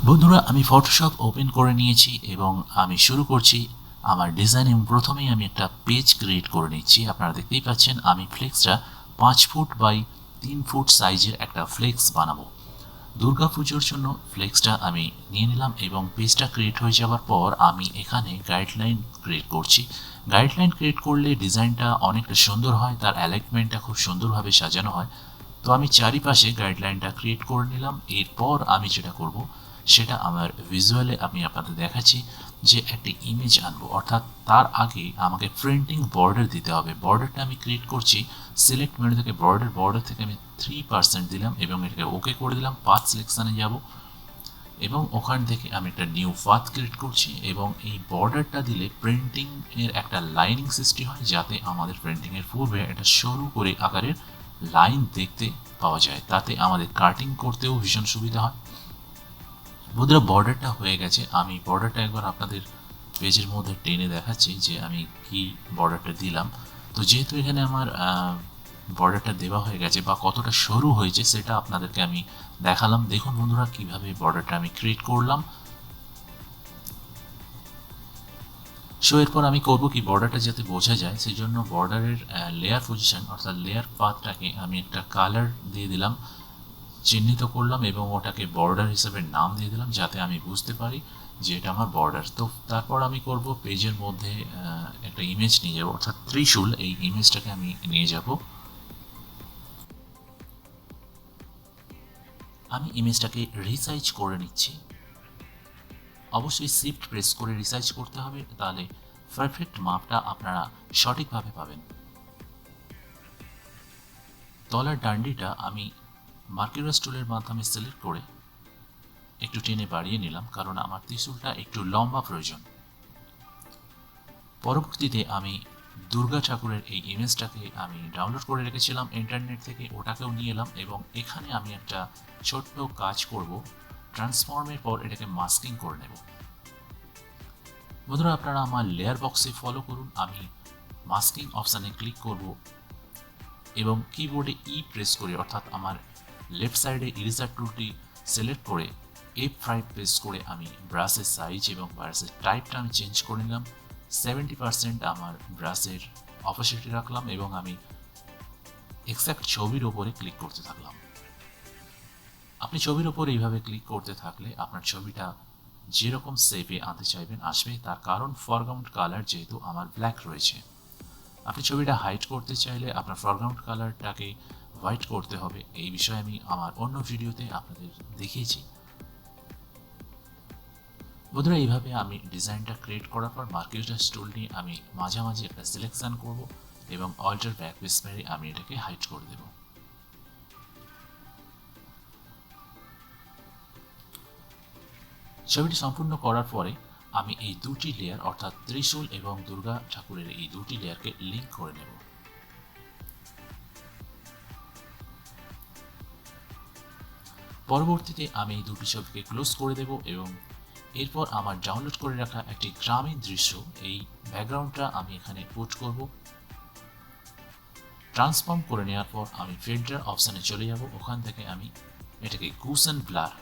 বন্ধুরা, আমি Photoshop open করে নিয়েছি এবং আমি শুরু করছি আমার ডিজাইন। এবং প্রথমেই আমি একটা পেজ ক্রিয়েট করে নিচ্ছি। আপনারা দেখতেই পাচ্ছেন আমি ফ্লেক্সটা 5 ফুট বাই 3 ফুট সাইজের একটা ফ্লেক্স বানাবো। দুর্গাপুজোর জন্য ফ্লেক্সটা আমি নিয়ে নিলাম এবং পেজটা ক্রিয়েট হয়ে যাওয়ার পর আমি এখানে গাইডলাইন ক্রিয়েট করছি। গাইডলাইন ক্রিয়েট করলে ডিজাইনটা অনেকটা সুন্দর হয়, তার অ্যালাইনমেন্টটা খুব সুন্দরভাবে সাজানো হয়। তো আমি চারিপাশে গাইডলাইনটা ক্রিয়েট করে নিলাম। এরপর আমি যেটা করব সেটা আমার ভিজুয়ালে আমি আপনাদের দেখাচ্ছি যে একটি ইমেজ আনবো, অর্থাৎ তার আগে আমাকে প্রিন্টিং বর্ডার দিতে হবে। বর্ডারটা আমি ক্রিয়েট করছি সিলেক্ট মেনু থেকে, বর্ডার থেকে আমি 3% দিলাম এবং এটাকে ওকে করে দিলাম। পাথ সিলেকশানে যাব এবং ওখান থেকে আমি একটা নিউ পাথ ক্রিয়েট করছি এবং এই বর্ডারটা দিলে প্রিন্টিং এর একটা লাইনিং সৃষ্টি হয়, যাতে আমাদের প্রিন্টিং এর পূর্বে একটা সরু করে আকারের লাইন দেখতে পাওয়া যায়, তাতে আমাদের কাটিং করতেও ভীষণ সুবিধা হয়। বন্ধুরা, বর্ডারটা হয়ে গেছে। আমি বর্ডারটা একবার আপনাদের পেজের মধ্যে টেনে দেখাচ্ছি যে আমি কি বর্ডারটা দিলাম। তো যেহেতু এখানে আমার বর্ডারটা দেওয়া হয়ে গেছে বা কতটা সরু হয়েছে সেটা আপনাদেরকে আমি দেখালাম। দেখুন বন্ধুরা, কিভাবে বর্ডারটা আমি ক্রিয়েট করলাম। সো এরপর আমি করব কি, বর্ডারটা যাতে বোঝা যায় সেই জন্য বর্ডারের লেয়ার পজিশন অর্থাৎ লেয়ার পাথটাকে আমি একটা কালার দিয়ে দিলাম, চিহ্নিত করলাম এবং ওটাকে বর্ডার হিসেবে নাম দিয়ে দিলাম, যাতে আমি বুঝতে পারি যে এটা আমার বর্ডার। তো তারপর আমি করব পেজের মধ্যে একটা ইমেজ নিয়ে যাব, অর্থাৎ ত্রিশূল, এই ইমেজটাকে আমি নিয়ে যাব। আমি ইমেজটাকে রিসাইজ করে নিচ্ছি। অবশ্যই শিফট প্রেস করে রিসাইজ করতে হবে, তাহলে পারফেক্ট মাপটা আপনারা সঠিকভাবে পাবেন। তলার ডান্ডিটা আমি মার্কিরাস টুলের মাধ্যমে সিলেক্ট করে একটু টেনে বাড়িয়ে নিলাম, কারণ আমার ত্রিশূলটা একটু লম্বা প্রয়োজন। পরবর্তীতে আমি দুর্গা ঠাকুরের এই ইমেজটাকে আমি ডাউনলোড করে রেখেছিলাম ইন্টারনেট থেকে, ওটাকেও নিয়ে এলাম এবং এখানে আমি একটা ছোট্ট কাজ করব। ট্রান্সফর্মের পর এটাকে মাস্কিং করে নেব। বন্ধুরা, আপনারা আমার লেয়ার বক্সে ফলো করুন। আমি মাস্কিং অপশানে ক্লিক করব এবং কিবোর্ডে ই প্রেস করে, অর্থাৎ আমার লেফট সাইডে ইরেজার টুলটি সিলেক্ট করে F5 প্রেস করে আমি ব্রাশের সাইজ এবং ব্রাশের টাইপটা আমি চেঞ্জ করে নিলাম। 70% আমার ব্রাশের অপাসিটি রাখলাম এবং আমি এক্সাক্ট ছবির ওপরে ক্লিক করতে থাকলাম। আপনি ছবির ওপর এইভাবে ক্লিক করতে থাকলে আপনার ছবিটা যেরকম শেপে আনতে চাইবেন আসবে, তার কারণ ফরগ্রাউন্ড কালার যেহেতু আমার ব্ল্যাক রয়েছে। আপনি ছবিটা হাইড করতে চাইলে আপনার ফরগ্রাউন্ড কালারটাকে হোয়াইট করতে হবে। এই বিষয়ে আমি আমার অন্য ভিডিওতে আপনাদের দেখিয়েছি। বন্ধুরা, এইভাবে আমি ডিজাইনটা ক্রিয়েট করার পর মার্কিরাস টুল নিয়ে আমি মাঝামাঝি একটা সিলেকশন করব এবং অল্টার ব্যাকস্পেস মেরে আমি এটাকে হাইড করে দেব। ছবিটি সম্পূর্ণ করার পরে আমি এই দুটি লেয়ার অর্থাৎ ত্রিশূল এবং দুর্গা ঠাকুরের এই দুটি লেয়ারকে লিঙ্ক করে নেব। পরবর্তীতে আমি এই দুটি ছবিকে ক্লোজ করে দেব এবং এরপর আমার ডাউনলোড করে রাখা একটি গ্রামীণ দৃশ্য, এই ব্যাকগ্রাউন্ডটা আমি এখানে পুট করব। ট্রান্সফর্ম করে নেওয়ার পর আমি ফিল্টার অপশানে চলে যাব। ওখান থেকে আমি এটাকে গুসেন ব্লার।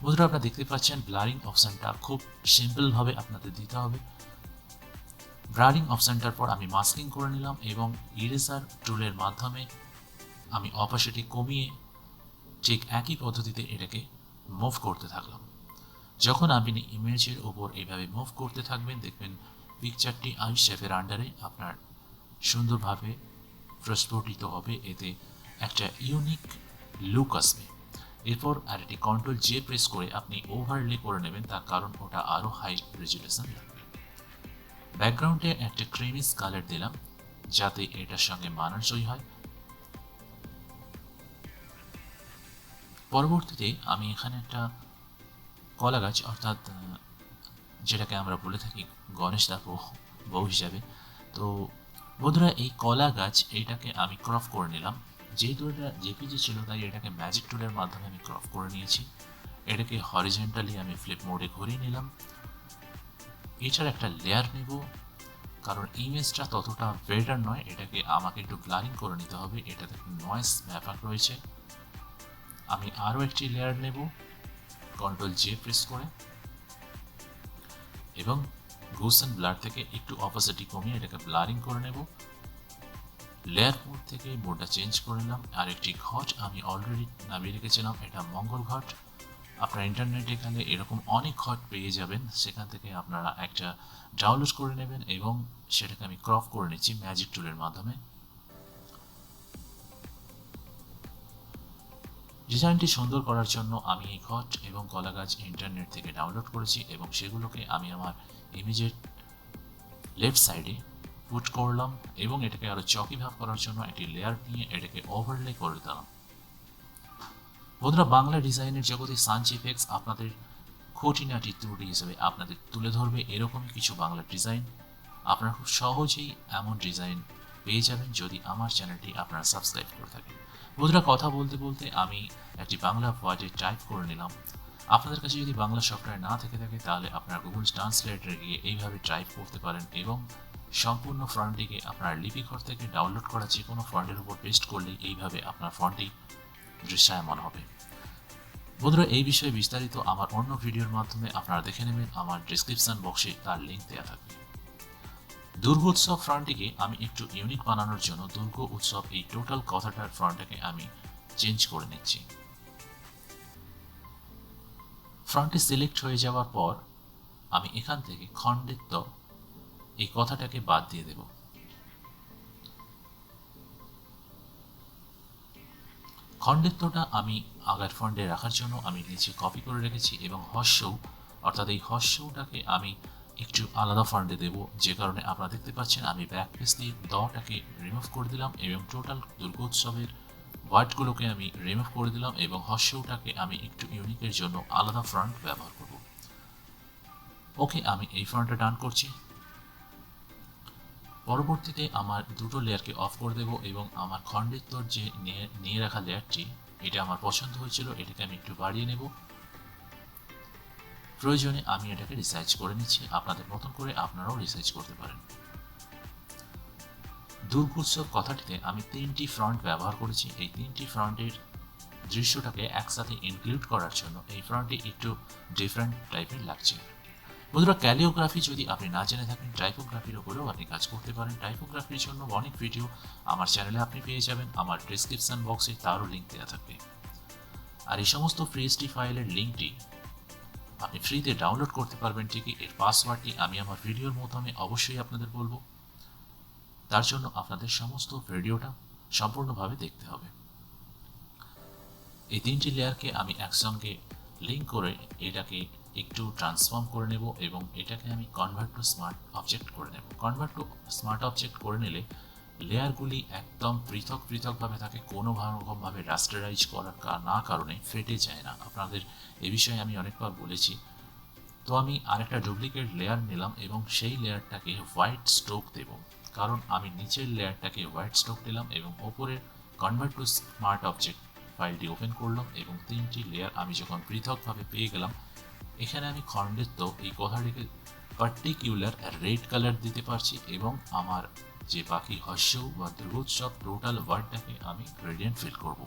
বন্ধুরা, আপনারা দেখতে পাচ্ছেন ব্লারিং অপশানটা খুব সিম্পলভাবে আপনাদের দিতে হবে। ব্লারিং অপশানটার পর আমি মাস্কিং করে নিলাম এবং ইরেজার টুলের মাধ্যমে আমি অপাসিটি কমিয়ে ঠিক একই পদ্ধতিতে এটাকে মুভ করতে থাকলাম। যখন আপনি ইমেজের ওপর এইভাবে মুভ করতে থাকবেন, দেখবেন পিকচারটি আই শেপের আন্ডারে আপনার সুন্দরভাবে প্রস্ফুটিত হবে, এতে একটা ইউনিক লুক আসবে। এরপর আরেকটি কন্ট্রোল জে প্রেস করে আপনি ওভারলে করে নেবেন, তার কারণ ওটা আরও হাই রেজুলেশন লাগবে। ব্যাকগ্রাউন্ডে একটা ক্রিমিস কালার দিলাম যাতে এটার সঙ্গে মানানসই হয়। পরবর্তীতে আমি এখানে একটা কলা গাছ, অর্থাৎ যেটাকে আমরা বলে থাকি গণেশ দা বউ হিসাবে। তো বন্ধুরা, এই কলা গাছ এইটাকে আমি ক্রপ করে নিলাম। যেহেতু এটা জেপিজি ছিল তাই এটাকে ম্যাজিক টুলের মাধ্যমে আমি ক্রপ করে নিয়েছি। এটাকে হরিজেন্টালি আমি ফ্লিপ মোডে ঘুরিয়ে নিলাম। এছাড়া একটা লেয়ার নেব, কারণ ইমেজটা ততটা বেটার নয়, এটাকে আমাকে একটু ব্লারিং করে নিতে হবে, এটাতে নয়েজ ব্যাপার রয়েছে। আমি আরও একটি লেয়ার নেব, Ctrl+J প্রেস করে এবং গোসেন ব্লার থেকে একটু অপাসিটি কমিয়ে এটাকে ব্লারিং করে নেব। লেয়ার মোড থেকে মোডটা চেঞ্জ করে নিলাম। আর একটি ঘট আমি অলরেডি নামিয়ে রেখেছিলাম, এটা মঙ্গল ঘট। আপনার ইন্টারনেটে গেলে এরকম অনেক ঘট পেয়ে যাবেন, সেখান থেকে আপনারা একটা ডাউনলোড করে নেবেন এবং সেটাকে আমি ক্রপ করে নিচ্ছি ম্যাজিক টুলের মাধ্যমে। ডিজাইনটি সুন্দর করার জন্য আমি এই ঘট এবং কলা গাছ ইন্টারনেট থেকে ডাউনলোড করেছি এবং সেগুলোকে আমি আমার ইমেজের লেফট সাইডে পুট করলাম এবং এটাকে আরো চকি ভাব করার জন্য একটি লেয়ার নিয়ে এটাকে ওভারলে করে দিলাম। বন্ধুরা, বাংলা ডিজাইনের জগতে shangfx আপনাদের খুঁটিনাটি ত্রুটি হিসেবে আপনাদের তুলে ধরবে এরকমই কিছু বাংলা ডিজাইন। আপনারা খুব সহজেই এমন ডিজাইন পেয়ে যাবেন যদি আমার চ্যানেলটি আপনারা সাবস্ক্রাইব করে থাকেন। বন্ধুরা, কথা বলতে বলতে আমি একটি বাংলা ওয়ার্ডে টাইপ করে নিলাম। আপনাদের কাছে যদি বাংলা সফটওয়্যার না থেকে থাকে তাহলে আপনারা গুগল ট্রান্সলেটরে গিয়ে এইভাবে টাইপ করতে পারেন এবং সম্পূর্ণ ফন্টটিকে আপনার লিপিঘর থেকে ডাউনলোড করা যে কোনো ফন্টের উপর পেস্ট করলেই এইভাবে আপনার ফন্টটি দৃশ্যায়মান হবে। বন্ধুরা, এই বিষয়ে বিস্তারিত আমার অন্য ভিডিওর মাধ্যমে আপনারা দেখে নেবেন, আমার ডেসক্রিপশন বক্সে তার লিঙ্ক দেওয়া থাকবে। দুর্গোৎসব ফ্রন্টটিকে আমি একটু ইউনিক বানানোর জন্য দুর্গ উৎসব এই টোটাল কথাটার ফ্রন্টটাকে আমি চেঞ্জ করে নিচ্ছি। ফ্রন্টে সিলেক্ট হয়ে যাওয়ার পর আমি এখান থেকে খণ্ডিত এই কথাটাকে বাদ দিয়ে দেব। খণ্ডিতটা আমি আগের ফন্টে রাখার জন্য আমি নিচে কপি করে রেখেছি এবং হর্ষৌ অর্থাৎ এই হর্ষৌটাকে আমি একটু আলাদা ফন্টে দেব, যে কারণে আপনারা দেখতে পাচ্ছেন আমি ব্যাকস্পেস দিয়ে দটাকে রিমুভ করে দিলাম এবং টোটাল দুর্গোৎসবের ওয়ার্ডগুলোকে আমি রিমুভ করে দিলাম এবং হর্ষৌটাকে আমি একটু ইউনিকের জন্য আলাদা ফন্ট ব্যবহার করব। ওকে, আমি এই ফন্টটা ডান করছি। পরবর্তীতে আমার দুটো লেয়ারকে অফ করে দেব এবং আমার খণ্ডিতর যে নিয়ে রাখা লেয়ারটি, এটা আমার পছন্দ হয়েছিল, এটাকে আমি একটু বাড়িয়ে নেব। প্রয়োজনে আমি এটাকে রিসাইজ করে নিচ্ছি, আপনাদের মতন করে আপনারাও রিসাইজ করতে পারেন। দুর্গোৎসব কথাটিতে আমি 3টি ফ্রন্ট ব্যবহার করেছি। এই 3টি ফ্রন্টের দৃশ্যটাকে একসাথে ইনক্লুড করার জন্য এই ফ্রন্টটি একটু ডিফারেন্ট টাইপের লাগছে। বন্ধুরা, ক্যালিওগ্রাফি যদি আপনি না জেনে থাকেন, টাইপোগ্রাফির উপরেও আপনি কাজ করতে পারেন। টাইপোগ্রাফির জন্য অনেক ভিডিও আমার চ্যানেলে আপনি পেয়ে যাবেন, আমার ডেসক্রিপশন বক্সে তারও লিঙ্ক দেওয়া থাকবে। আর এই সমস্ত ফ্রিএসটি ফাইলের লিঙ্কটি আপনি ফ্রিতে ডাউনলোড করতে পারবেন ঠিকই, এর পাসওয়ার্ডটি আমি আমার ভিডিওর মাধ্যমে অবশ্যই আপনাদের বলবো। তার জন্য আপনাদের সমস্ত ভিডিওটা সম্পূর্ণভাবে দেখতে হবে। এই 3টি লেয়ারকে আমি একসঙ্গে লিঙ্ক করে এটাকে একটু ট্রান্সফর্ম করে নেব এবং এটাকে আমি কনভার্ট টু স্মার্ট অবজেক্ট করে নেব। কনভার্ট টু স্মার্ট অবজেক্ট করে নিলে লেয়ারগুলি একদম পৃথক পৃথকভাবে থাকে, কোনো রকমভাবে রাস্টারাইজ করার না কারণে ফেটে যায় না। আপনাদের এ বিষয়ে আমি অনেকবার বলেছি। তো আমি আরেকটা ডুপ্লিকেট লেয়ার নিলাম এবং সেই লেয়ারটাকে হোয়াইট স্ট্রোক দেব, কারণ আমি নিচের লেয়ারটাকে হোয়াইট স্ট্রোক দিলাম এবং ওপরের কনভার্ট টু স্মার্ট অবজেক্ট ফাইলটি ওপেন করলাম এবং 3টি লেয়ার আমি যখন পৃথকভাবে পেয়ে গেলাম, এখানে আমি খণ্ডিত এই কথাটিকে পার্টিকুলার রেড কালার দিতে পারছি এবং আমার যে বাকি হর্ষৌ বা দুর্গোৎসব টোটাল ওয়ার্ডটাকে আমি গ্রেডিয়েন্ট ফিল করব।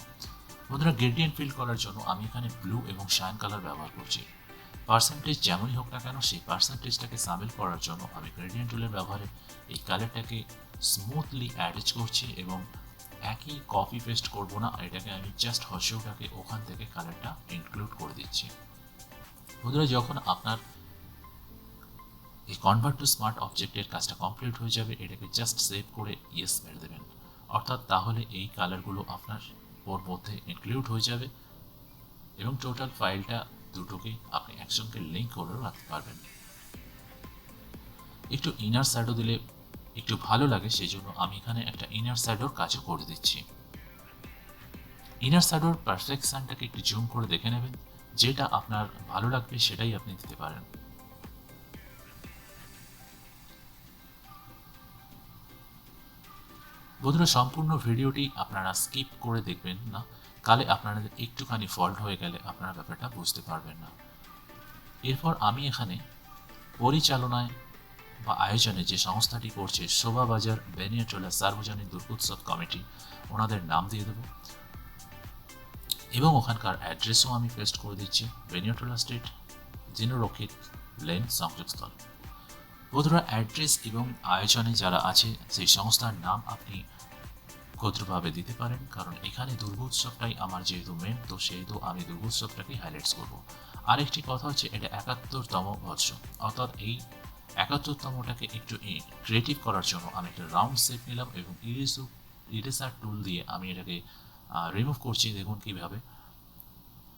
বন্ধুরা, গ্রেডিয়েন্ট ফিল করার জন্য আমি এখানে ব্লু এবং শাইন কালার ব্যবহার করছি। পার্সেন্টেজ যেমনই হোক না কেন, সেই পার্সেন্টেজটাকে সামিল করার জন্য আমি গ্রেডিয়েন্ট টুলের ব্যবহারে এই কালারটাকে স্মুথলি অ্যাটাচ করছি এবং একই কপি পেস্ট করব না, এটাকে আমি জাস্ট হর্ষৌটাকে ওখান থেকে কালারটা ইনক্লুড করে দিচ্ছি। বন্ধুরা, যখন আপনার এই কনভার্ট টু স্মার্ট অবজেক্টের কাজটা কমপ্লিট হয়ে যাবে, এটাকে জাস্ট সেভ করে ইয়েস মেরে দেবেন, অর্থাৎ তাহলে এই কালারগুলো আপনার ওর মধ্যে ইনক্লুড হয়ে যাবে এবং টোটাল ফাইলটা দুটোকে আপনি একসঙ্গে লিঙ্ক করে রাখতে পারবেন। একটু ইনার শ্যাডো দিলে একটু ভালো লাগে, সেই জন্য আমি এখানে একটা ইনার শ্যাডোর কাজও করে দিচ্ছি। ইনার শ্যাডোর পারফেকশনটাকে একটু জুম করে দেখে নেবেন, যেটা আপনার ভালো লাগবে সেটাই আপনি দিতে পারেন। বন্ধুরা, সম্পূর্ণ ভিডিওটি আপনারা স্কিপ করে দেখবেন না, কালে আপনাদের একটুখানি ফল্ট হয়ে গেলে আপনারা ব্যাপারটা বুঝতে পারবেন না। এরপর আমি এখানে পরিচালনায় বা আয়োজনে যে সংস্থাটি করছে, শোভাবাজার বেনিয়াটোলা সার্বজনীন দুর্গোৎসব কমিটি, ওনাদের নাম দিয়ে দেব। এবং ওখানকার অ্যাড্রেসও আমি পেস্ট করে দিচ্ছি, বেনিয়াটোলা স্ট্রিট, জিনরক্ষিত লেন, সংযোগস্থল। বন্ধুরা, অ্যাড্রেস এবং আয়োজনে যারা আছে সেই সংস্থার নাম আপনি ক্ষুদ্রভাবে দিতে পারেন, কারণ এখানে দুর্গোৎসবটাই আমার যেহেতু মেন, তো সেহেতু আমি দুর্গোৎসবটাকেই হাইলাইটস করব। আরেকটি কথা হচ্ছে, এটা 71তম বর্ষ, অর্থাৎ এই 71তমটাকে একটু ক্রিয়েটিভ করার জন্য আমি একটা রাউন্ড শেপ নিলাম এবং ইরেজার টুল দিয়ে আমি এটাকে রিমুভ করছি। দেখুন কিভাবে,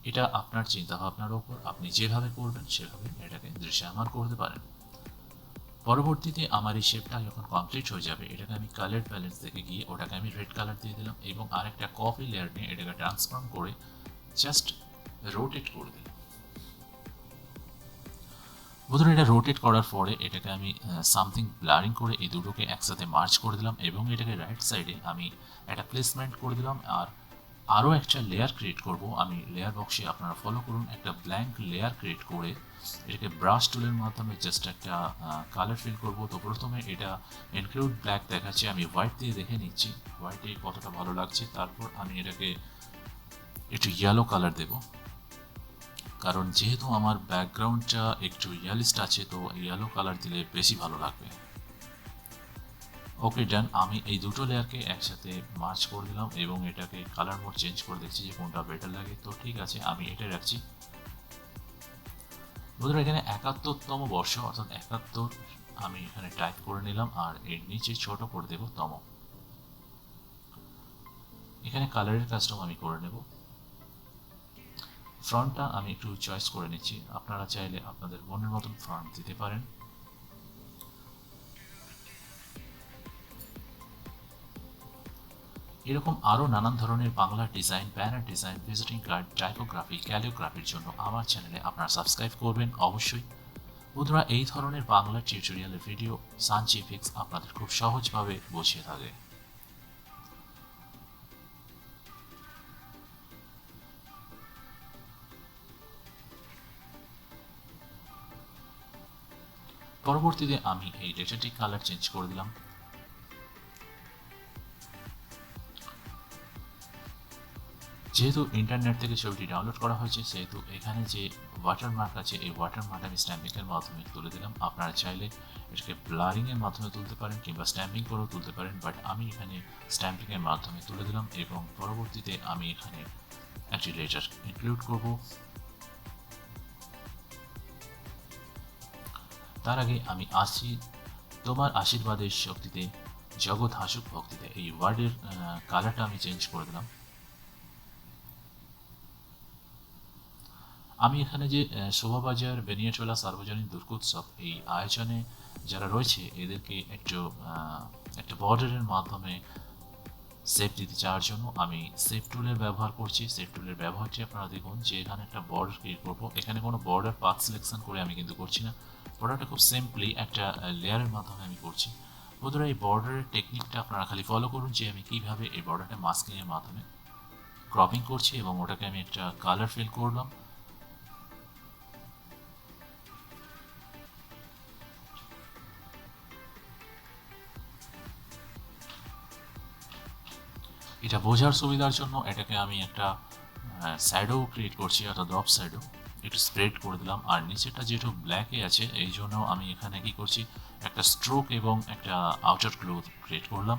এটা আপনার চিন্তাভাবনার ওপর, আপনি যেভাবে করবেন সেভাবে এটাকে দৃশ্যমান করতে পারেন। পরবর্তীতে আমার এই শেপটা যখন কমপ্লিট হয়ে যাবে, এটাকে আমি কালার প্যালেট থেকে গিয়ে ওটাকে আমি রেড কালার দিয়ে দিলাম এবং আরেকটা কপি লেয়ার নিয়ে এটাকে ট্রান্সফর্ম করে জাস্ট রোটেট করে দিলাম। বন্ধুরা, এটা রোটেট করার পরে এটাকে আমি সামথিং ব্লারিং করে এই দুটোকে একসাথে মার্চ করে দিলাম এবং এটাকে রাইট সাইডে আমি একটা প্লেসমেন্ট করে দিলাম। আর আরও একটা লেয়ার ক্রিয়েট করব আমি, লেয়ার বক্সে আপনারা ফলো করুন, একটা ব্ল্যাঙ্ক লেয়ার ক্রিয়েট করে এটাকে ব্রাশ টুলের মাধ্যমে জাস্ট একটা কালার ফিল করব। তো প্রথমে এটা ইনক্লুড ব্ল্যাক দেখাচ্ছে, আমি হোয়াইট দিয়ে দেখে নিচ্ছি হোয়াইটে কতটা ভালো লাগছে। তারপর আমি এটাকে একটু ইয়েলো কালার দেব, কারণ যেহেতু আমার ব্যাকগ্রাউন্ডটা একটু ইয়েলিস্ট আছে, তো ইয়েলো কালার দিলে বেশি ভালো লাগবে। ওকে, ডান। আমি এই দুটো লেয়ারকে একসাথে মার্চ করে দিলাম এবং এটাকে কালার মোড চেঞ্জ করে দেখছি যে কোনটা বেটার লাগে। তো ঠিক আছে, আমি এটাই রাখছি। বন্ধুরা, এখানে 71তম বর্ষ অর্থাৎ 71 আমি এখানে টাইপ করে নিলাম আর এর নিচে ছোট করে দেব তম। এখানে কালারের কাজটাও আমি করে নেব। ফ্রন্টটা আমি একটু চয়েস করে নিচ্ছি, আপনারা চাইলে আপনাদের মনের মতন ফ্রন্ট দিতে পারেন। এরকম আরও নানান ধরনের Bangla design, banner design, visiting card, typography, ক্যালিওগ্রাফির জন্য আমার চ্যানেলে আপনারা সাবস্ক্রাইব করবেন অবশ্যই। বন্ধুরা, এই ধরনের বাংলা টিউটোরিয়ালের ভিডিও shangfx আপনাদের খুব সহজভাবে বুঝিয়ে থাকে। পরবর্তীতে আমি এই ডেটাটি কালার চেঞ্জ করে দিলাম। যেহেতু ইন্টারনেট থেকে ছবিটি ডাউনলোড করা হয়েছে, সেহেতু এখানে যে ওয়াটারমার্ক আছে এই ওয়াটারমার্ক আমি স্ট্যাম্পিংয়ের মাধ্যমে তুলে দিলাম। আপনারা চাইলে এটাকে ব্লারিংয়ের মাধ্যমে তুলতে পারেন কিংবা স্ট্যাম্পিং করেও তুলতে পারেন, বাট আমি এখানে স্ট্যাম্পিংয়ের মাধ্যমে তুলে দিলাম এবং পরবর্তীতে আমি এখানে একটি লেটার ইনক্লুড করব। তার আগে আমি আসি তোমার আশীর্বাদের শক্তিতে, জগৎ হাসুক ভক্তিতে, এই ওয়ার্ডের কালারটা আমি চেঞ্জ করে দিলাম। আমি এখানে যে শোভাবাজার বেনিয়াটোলা সার্বজনীন দুর্গোৎসব এই আয়োজনে যারা রয়েছে এদেরকে একটা বর্ডারের মাধ্যমে সেফ দিতে চাওয়ার জন্য আমি সেফ টুলের ব্যবহার করছি। সেফ টুলের ব্যবহারটি আপনারা দেখুন যে এখানে একটা বর্ডার ক্রিয়েট করবো। এখানে কোনো বর্ডার পাথ সিলেকশন করে আমি কিন্তু করছি না, বর্ডারটা খুব সিম্পলি একটা লেয়ারের মাধ্যমে আমি করছি। বন্ধুরা, এই বর্ডারের টেকনিকটা আপনারা খালি ফলো করুন যে আমি কীভাবে এই বর্ডারটা মাস্কিংয়ের মাধ্যমে ক্রপিং করছি এবং ওটাকে আমি একটা কালার ফিল করলাম। এটা বোঝার সুবিধার জন্য এটাকে আমি একটা শ্যাডো ক্রিয়েট করছি, অর্থাৎ ড্রপ শ্যাডো একটু স্প্রেড করে দিলাম। আর নিচেটা যেহেতু ব্ল্যাকে আছে এই জন্য আমি এখানে কি করছি, একটা স্ট্রোক এবং একটা আউটার গ্লো ক্রিয়েট করলাম।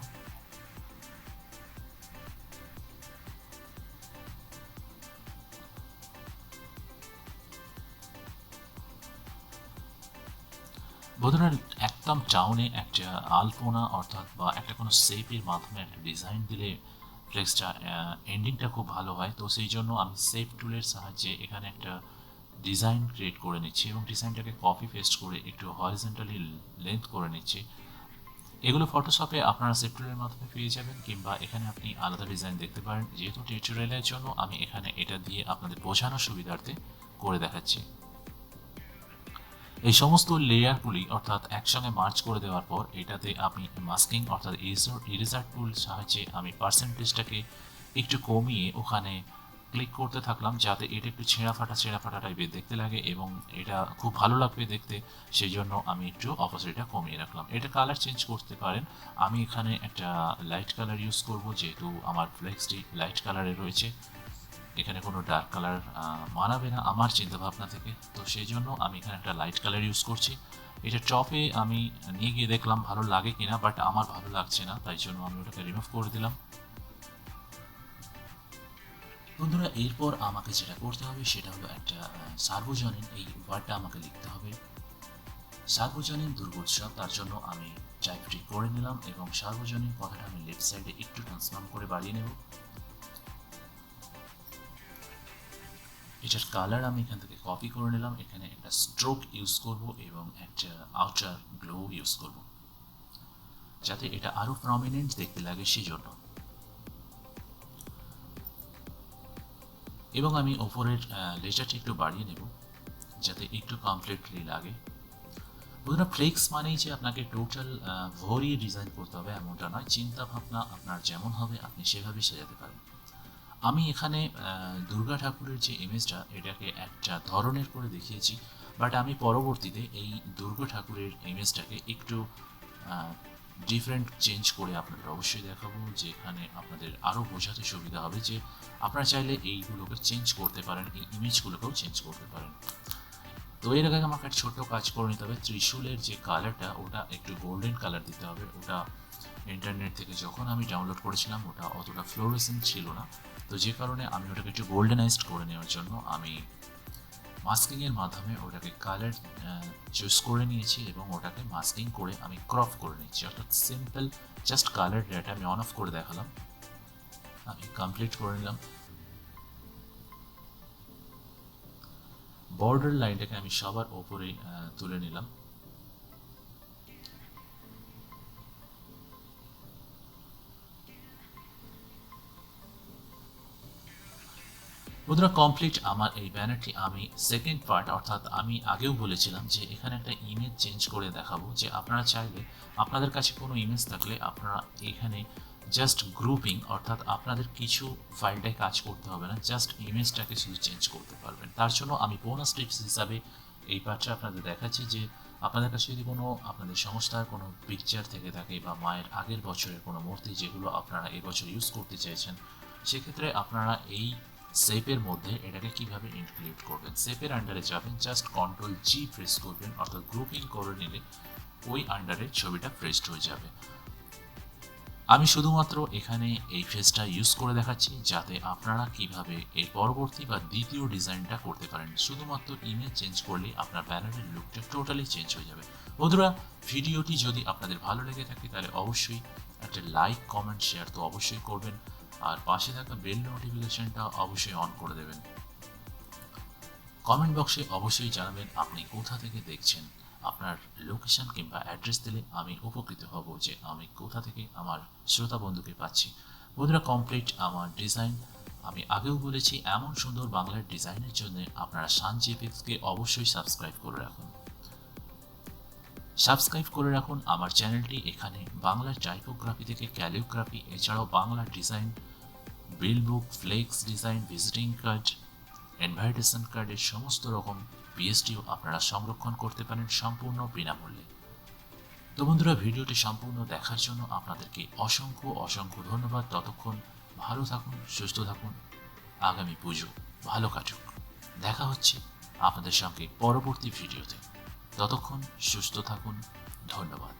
বন্ধুরা, একদম টাউনে একটা আলপনা অর্থাৎ বা একটা কোনো শেপের মাধ্যমে একটা ডিজাইন দিলে ফ্লেক্সটা এন্ডিংটা খুব ভালো হয়। তো সেই জন্য আমি সেফ টুলের সাহায্যে এখানে একটা ডিজাইন ক্রিয়েট করে নিচ্ছি এবং ডিজাইনটাকে কপি পেস্ট করে একটু হরিজন্টালি লেন্থ করে নিচ্ছি। এগুলো ফটোশপে আপনারা সেফ টুলের মাধ্যমে পেয়ে যাবেন কিংবা এখানে আপনি আলাদা ডিজাইন দেখতে পারেন। যেহেতু টিউটোরিয়ালের জন্য আমি এখানে এটা দিয়ে আপনাদের বোঝানোর সুবিধার্থে করে দেখাচ্ছি। এই সমস্ত লেয়ারগুলি অর্থাৎ একসঙ্গে মার্চ করে দেওয়ার পর এটাতে আমি মাস্কিং অর্থাৎ ইরেজার টুল সাহায্যে আমি পার্সেন্টেজটাকে একটু কমিয়ে ওখানে ক্লিক করতে থাকলাম, যাতে এটা একটু ছেঁড়া ফাটা টাইপের দেখতে লাগে এবং এটা খুব ভালো লাগবে দেখতে। সেই জন্য আমি একটু অপোজিটটা কমিয়ে রাখলাম। এটা কালার চেঞ্জ করতে পারেন। আমি এখানে একটা লাইট কালার ইউজ করব, যেহেতু আমার ফ্লেক্সটি লাইট কালারে রয়েছে। এখানে কোনো ডার্ক কালার মানাবে না আমার চিন্তাভাবনা থেকে, তো সেই জন্য আমি এখানে একটা লাইট কালার ইউজ করছি। এটা টপে আমি নিয়ে গিয়ে দেখলাম ভালো লাগে কিনা, বাট আমার ভালো লাগছে না, তাই জন্য আমি ওটাকে রিমুভ করে দিলাম। বন্ধুরা এরপর আমাকে যেটা করতে হবে সেটা হলো একটা সার্বজনীন এই ওয়ার্ডটা আমাকে লিখতে হবে। সার্বজনীন দুর্গোৎসব, তার জন্য আমি টাইপটি করে নিলাম এবং সার্বজনীন কথাটা আমি লেফট সাইডে একটু ট্রান্সফর্ম করে বাড়িয়ে নেব। এটার কালার আমি এখান থেকে কপি করে নিলাম, এখানে একটা স্ট্রোক ইউজ করব এবং একটা আউটার গ্লো ইউজ করব যাতে এটা আরো প্রমিনেন্ট দেখতে লাগে সেই জন্য। এবং আমি ওপরের লেজারটা একটু বাড়িয়ে নেব যাতে একটু কমপ্লিটলি লাগে। বন্ধুরা ফ্লেক্স মানেই যে আপনাকে টোটাল ভরিয়ে ডিজাইন করতে হবে এমনটা নয়, চিন্তা ভাবনা আপনার যেমন হবে আপনি সেভাবে সাজাতে পারেন। আমি এখানে দুর্গা ঠাকুরের যে ইমেজটা এটাকে একটা ধরনের করে দেখিয়েছি, বাট আমি পরবর্তীতে এই দুর্গা ঠাকুরের ইমেজটাকে একটু ডিফারেন্ট চেঞ্জ করে আপনাদের অবশ্যই দেখাবো, যেখানে আপনাদের আরও বোঝাতে সুবিধা হবে যে আপনারা চাইলে এইগুলোকে চেঞ্জ করতে পারেন, এই ইমেজগুলোকেও চেঞ্জ করতে পারেন। তো এর আগে আমাকে একটা ছোট্ট কাজ করে নিতে হবে, ত্রিশূলের যে কালারটা ওটা একটু গোল্ডেন কালার দিতে হবে। ওটা ইন্টারনেট থেকে যখন আমি ডাউনলোড করেছিলাম ওটা অতটা ফ্লোরেসেন্ট ছিল না, তো যে কারণে আমি ওটাকে একটু গোল্ডেনাইজড করে নেওয়ার জন্য আমি মাস্কিংয়ের মাধ্যমে ওটাকে কালার চুজ করে নিয়েছি এবং ওটাকে মাস্কিং করে আমি ক্রপ করে নিচ্ছি, অর্থাৎ সিম্পল জাস্ট কালার ডেটা আমি অন অফ করে দেখালাম, আমি কমপ্লিট করে নিলাম। বর্ডার লাইনটাকে আমি সবার ওপরে তুলে নিলাম। বন্ধুরা কমপ্লিট আমার এই ব্যানারটি আমি সেকেন্ড পার্ট, অর্থাৎ আমি আগেও বলেছিলাম যে এখানে একটা ইমেজ চেঞ্জ করে দেখাবো, যে আপনারা চাইলে আপনাদের কাছে কোনো ইমেজ থাকলে আপনারা এখানে জাস্ট গ্রুপিং, অর্থাৎ আপনাদের কিছু ফাইলটায় কাজ করতে হবে না, জাস্ট ইমেজটাকে শুধু চেঞ্জ করতে পারবেন। তার জন্য আমি বোনাস টিপস হিসাবে এই পার্টটা আপনাদের দেখাচ্ছি যে আপনাদের কাছে যদি কোনো আপনাদের সংস্থার কোনো পিকচার থেকে থাকে বা মায়ের আগের বছরের কোনো মূর্তি যেগুলো আপনারা এবছর ইউজ করতে চাইছেন, সেক্ষেত্রে আপনারা এই শেপের মধ্যে এটাকে কিভাবে ইনক্লুড করবেন, শেপের আন্ডারে যাবেন, জাস্ট কন্ট্রোল জি প্রেস করবেন, অর্থাৎ গ্রুপিং করে নিলে ওই আন্ডারে ছবিটা প্রেসড হয়ে যাবে। আমি শুধুমাত্র এখানে এই ফেসটা ইউজ করে দেখাচ্ছি যাতে আপনারা কিভাবে এই পরবর্তী বা দ্বিতীয় ডিজাইনটা করতে পারেন। শুধুমাত্র ইমেজ চেঞ্জ করলে আপনার ব্যানারের লুকটা টোটালি চেঞ্জ হয়ে যাবে। বন্ধুরা ভিডিওটি যদি আপনাদের ভালো লেগে থাকে তাহলে অবশ্যই একটা লাইক কমেন্ট শেয়ার তো অবশ্যই করবেন, আর পাশে থাকা বেল নোটিফিকেশনটা অবশ্যই অন করে দেবেন। কমেন্ট বক্সে অবশ্যই জানাবেন আপনি কোথা থেকে দেখছেন, আপনার লোকেশন কিংবা অ্যাড্রেস দিলে আমি উপকৃত হব যে আমি কোথা থেকে আমার শ্রোতা বন্ধুকে পাচ্ছি। বন্ধুরা কমপ্লিট আমার ডিজাইন, আমি আগেও বলেছি এমন সুন্দর বাংলার ডিজাইনের জন্য আপনারা shangfxকে অবশ্যই সাবস্ক্রাইব করে রাখুন। সাবস্ক্রাইব করে রাখুন আমার চ্যানেলটি, এখানে বাংলার টাইপোগ্রাফি থেকে ক্যালিওগ্রাফি, এছাড়াও Bangla design, bill book, flex design, visiting card, invitation কার্ডের সমস্ত রকম পিএসটিও আপনারা সংরক্ষণ করতে পারেন সম্পূর্ণ বিনামূল্যে। তো বন্ধুরা ভিডিওটি সম্পূর্ণ দেখার জন্য আপনাদেরকে অসংখ্য অসংখ্য ধন্যবাদ। ততক্ষণ ভালো থাকুন, সুস্থ থাকুন, আগামী পুজো ভালো কাটুক। দেখা হচ্ছে আপনাদের সঙ্গে পরবর্তী ভিডিওতে, ততক্ষণ সুস্থ থাকুন, ধন্যবাদ।